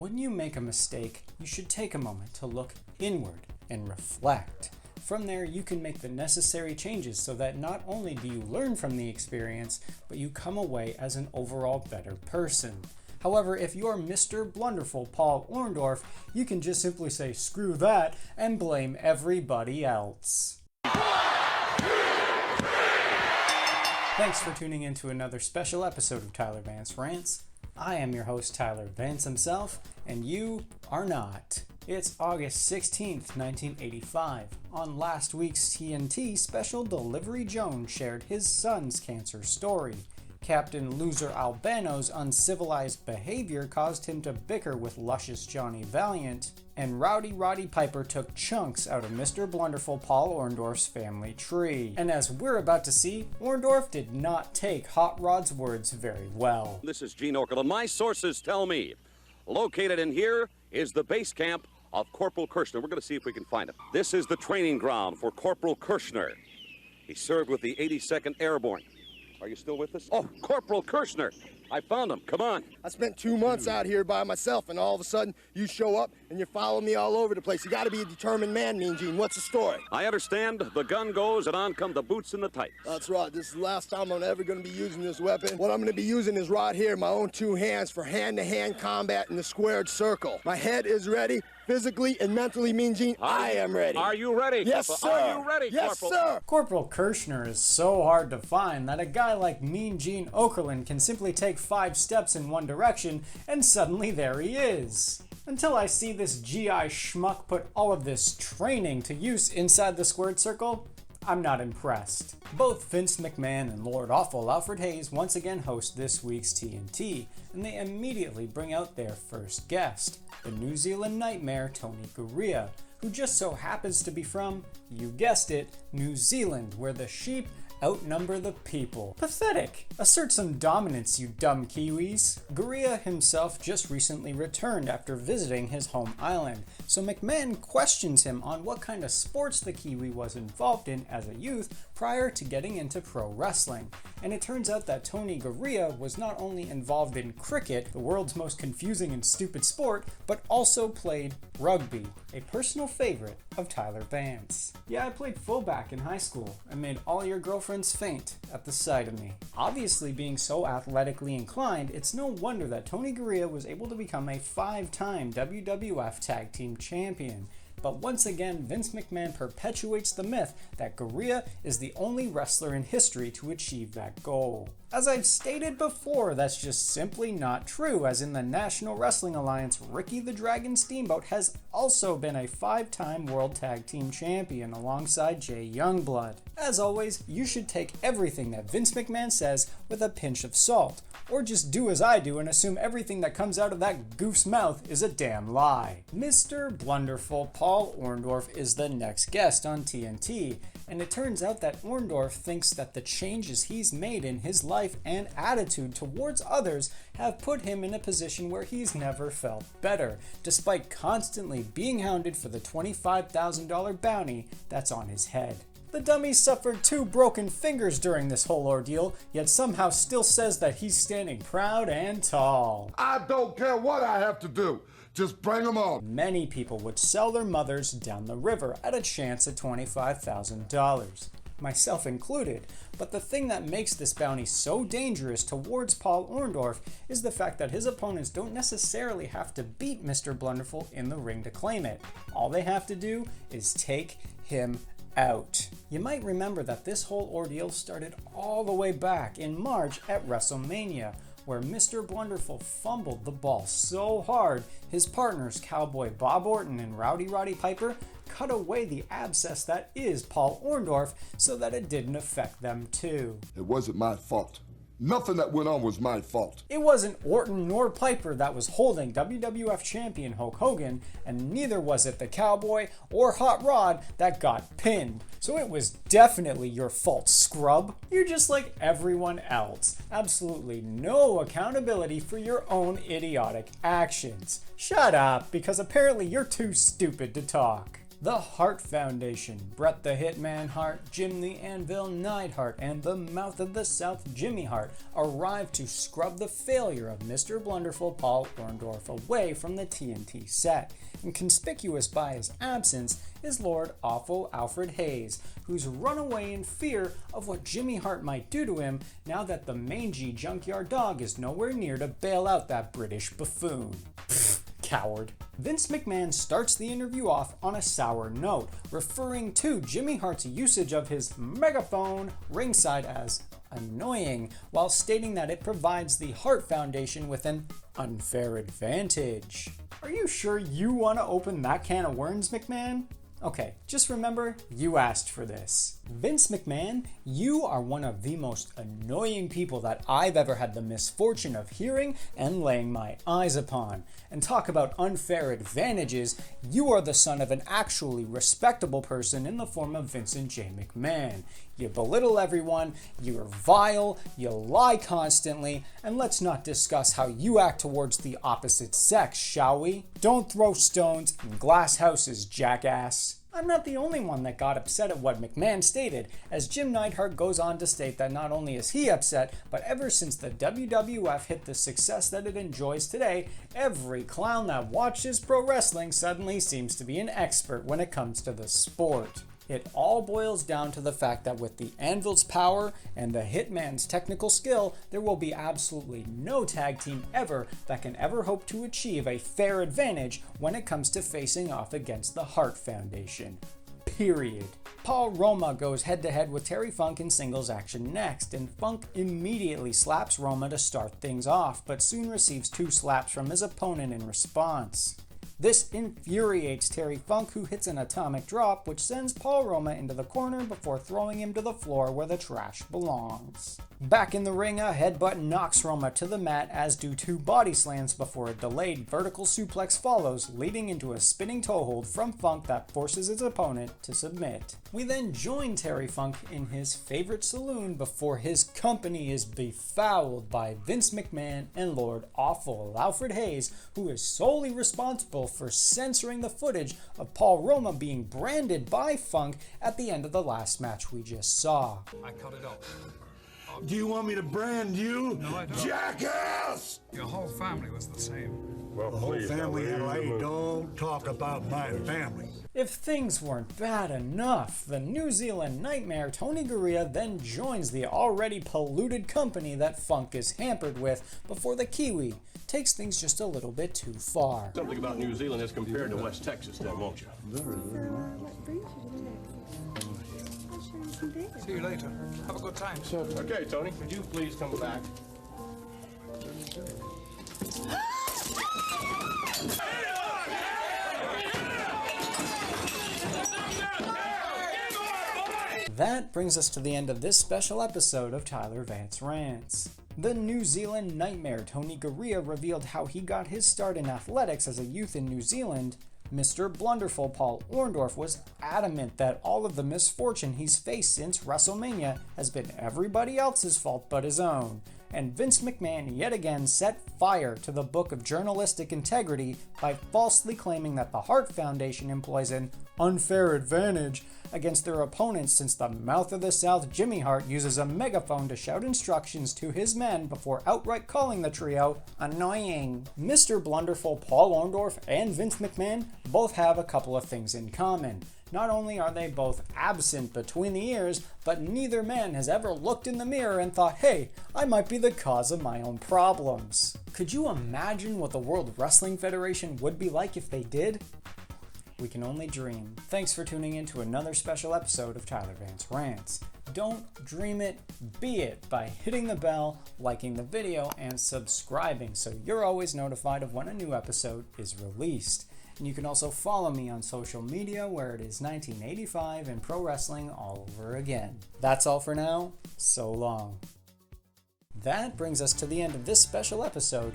When you make a mistake, you should take a moment to look inward and reflect. From there, you can make the necessary changes so that not only do you learn from the experience, but you come away as an overall better person. However, if you're Mr. Blunderful Paul Orndorff, you can just simply say screw that and blame everybody else. Thanks for tuning in to another special episode of Tyler Vance Rants. I am your host, Tyler Vance himself, and you are not. It's August 16th, 1985. On last week's TNT special, Delivery Jones shared his son's cancer story. Captain Loser Albano's uncivilized behavior caused him to bicker with luscious Johnny Valiant, and Roddy Piper took chunks out of Mr. Blunderful Paul Orndorff's family tree. And as we're about to see, Orndorff did not take Hot Rod's words very well. This is Gene Okerlund. My sources tell me, located in here is the base camp of Corporal Kirchner. We're going to see if we can find him. This is the training ground for Corporal Kirchner. He served with the 82nd Airborne. Are you still with us? Oh, Corporal Kirchner. I found him. Come on. I spent 2 months out here by myself, and all of a sudden, you show up, and you follow me all over the place. You got to be a determined man, Mean Gene. What's the story? I understand. The gun goes, and on come the boots and the tights. That's right. This is the last time I'm ever going to be using this weapon. What I'm going to be using is right here, my own 2 hands, for hand-to-hand combat in the squared circle. My head is ready. Physically and mentally, Mean Gene, I am ready. Are you ready? Yes, Corporal? sir. Are you ready, yes, Corporal? Sir. Corporal Kirchner is so hard to find that a guy like Mean Gene Okerlund can simply take 5 steps in one direction and suddenly there he is. Until I see this GI schmuck put all of this training to use inside the squared circle, I'm not impressed. Both Vince McMahon and Lord Awful Alfred Hayes once again host this week's TNT, and they immediately bring out their first guest, the New Zealand Nightmare Tony Garea, who just so happens to be from, you guessed it, New Zealand, where the sheep outnumber the people. Pathetic. Assert some dominance, you dumb Kiwis. Garea himself just recently returned after visiting his home island, so McMahon questions him on what kind of sports the Kiwi was involved in as a youth prior to getting into pro wrestling. And it turns out that Tony Garea was not only involved in cricket, the world's most confusing and stupid sport, but also played rugby, a personal favorite of Tyler Vance. Yeah, I played fullback in high school and made all your girlfriends faint at the sight of me. Obviously, being so athletically inclined, it's no wonder that Tony Garea was able to become a 5-time WWF Tag Team Champion. But once again, Vince McMahon perpetuates the myth that Garea is the only wrestler in history to achieve that goal. As I've stated before, that's just simply not true, as in the National Wrestling Alliance, Ricky the Dragon Steamboat has also been a 5-time World Tag Team Champion alongside Jay Youngblood. As always, you should take everything that Vince McMahon says with a pinch of salt, or just do as I do and assume everything that comes out of that goof's mouth is a damn lie. Mr. Blunderful Paul Orndorff is the next guest on TNT, and it turns out that Orndorff thinks that the changes he's made in his life and attitude towards others have put him in a position where he's never felt better, despite constantly being hounded for the $25,000 bounty that's on his head. The dummy suffered 2 broken fingers during this whole ordeal, yet somehow still says that he's standing proud and tall. I don't care what I have to do. Just bring them on. Many people would sell their mothers down the river at a chance at $25,000, myself included. But the thing that makes this bounty so dangerous towards Paul Orndorff is the fact that his opponents don't necessarily have to beat Mr. Blunderful in the ring to claim it. All they have to do is take him out. You might remember that this whole ordeal started all the way back in March at WrestleMania, where Mr. Blunderful fumbled the ball so hard his partners Cowboy Bob Orton and Roddy Piper cut away the abscess that is Paul Orndorff so that it didn't affect them too. It wasn't my fault. Nothing that went on was my fault. It wasn't Orton nor Piper that was holding WWF Champion Hulk Hogan, and neither was it the Cowboy or Hot Rod that got pinned. So it was definitely your fault, scrub. You're just like everyone else. Absolutely no accountability for your own idiotic actions. Shut up, because apparently you're too stupid to talk. The Hart Foundation, Bret the Hitman Hart, Jim the Anvil Neidhart, and the Mouth of the South Jimmy Hart arrive to scrub the failure of Mr. Blunderful Paul Orndorff away from the TNT set. And conspicuous by his absence is Lord Awful Alfred Hayes, who's run away in fear of what Jimmy Hart might do to him now that the mangy Junkyard dog is nowhere near to bail out that British buffoon. Pfft, coward. Vince McMahon starts the interview off on a sour note, referring to Jimmy Hart's usage of his megaphone ringside as annoying, while stating that it provides the Hart Foundation with an unfair advantage. Are you sure you want to open that can of worms, McMahon? Okay, just remember, you asked for this. Vince McMahon, you are one of the most annoying people that I've ever had the misfortune of hearing and laying my eyes upon. And talk about unfair advantages, you are the son of an actually respectable person in the form of Vincent J. McMahon. You belittle everyone, you're vile, you lie constantly, and let's not discuss how you act towards the opposite sex, shall we? Don't throw stones in glass houses, jackass. I'm not the only one that got upset at what McMahon stated, as Jim Neidhart goes on to state that not only is he upset, but ever since the WWF hit the success that it enjoys today, every clown that watches pro wrestling suddenly seems to be an expert when it comes to the sport. It all boils down to the fact that with the Anvil's power and the Hitman's technical skill, there will be absolutely no tag team ever that can ever hope to achieve a fair advantage when it comes to facing off against the Hart Foundation. Period. Paul Roma goes head-to-head with Terry Funk in singles action next, and Funk immediately slaps Roma to start things off, but soon receives 2 slaps from his opponent in response. This infuriates Terry Funk, who hits an atomic drop, which sends Paul Roma into the corner before throwing him to the floor where the trash belongs. Back in the ring, a headbutt knocks Roma to the mat, as do 2 body slams before a delayed vertical suplex follows, leading into a spinning toe hold from Funk that forces his opponent to submit. We then join Terry Funk in his favorite saloon before his company is befouled by Vince McMahon and Lord Awful Alfred Hayes, who is solely responsible for censoring the footage of Paul Roma being branded by Funk at the end of the last match we just saw. I cut it off. Do you want me to brand you? No, I don't. Jackass! Your whole family was the same. The whole family, hey, don't talk about my family. If things weren't bad enough, the New Zealand Nightmare Tony Garea then joins the already polluted company that Funk is hampered with before the Kiwi takes things just a little bit too far. Something about New Zealand as compared to West Texas, then, won't you? What brings you to Texas? I'll show you some things. See you later. Have a good time. Okay, Tony, could you please come back? That brings us to the end of this special episode of Tyler Vance Rants. The New Zealand Nightmare Tony Garea revealed how he got his start in athletics as a youth in New Zealand. Mr. Blunderful Paul Orndorff was adamant that all of the misfortune he's faced since WrestleMania has been everybody else's fault but his own. And Vince McMahon yet again set fire to the book of journalistic integrity by falsely claiming that the Hart Foundation employs an unfair advantage against their opponents, since the Mouth of the South Jimmy Hart uses a megaphone to shout instructions to his men before outright calling the trio annoying. Mr. Blunderful Paul Orndorff and Vince McMahon both have a couple of things in common. Not only are they both absent between the ears, but neither man has ever looked in the mirror and thought, hey, I might be the cause of my own problems. Could you imagine what the World Wrestling Federation would be like if they did? We can only dream. Thanks for tuning in to another special episode of Tyler Vance Rants. Don't dream it, be it by hitting the bell, liking the video, and subscribing so you're always notified of when a new episode is released. And you can also follow me on social media, where it is 1985 and pro wrestling all over again. That's all for now. So long. That brings us to the end of this special episode.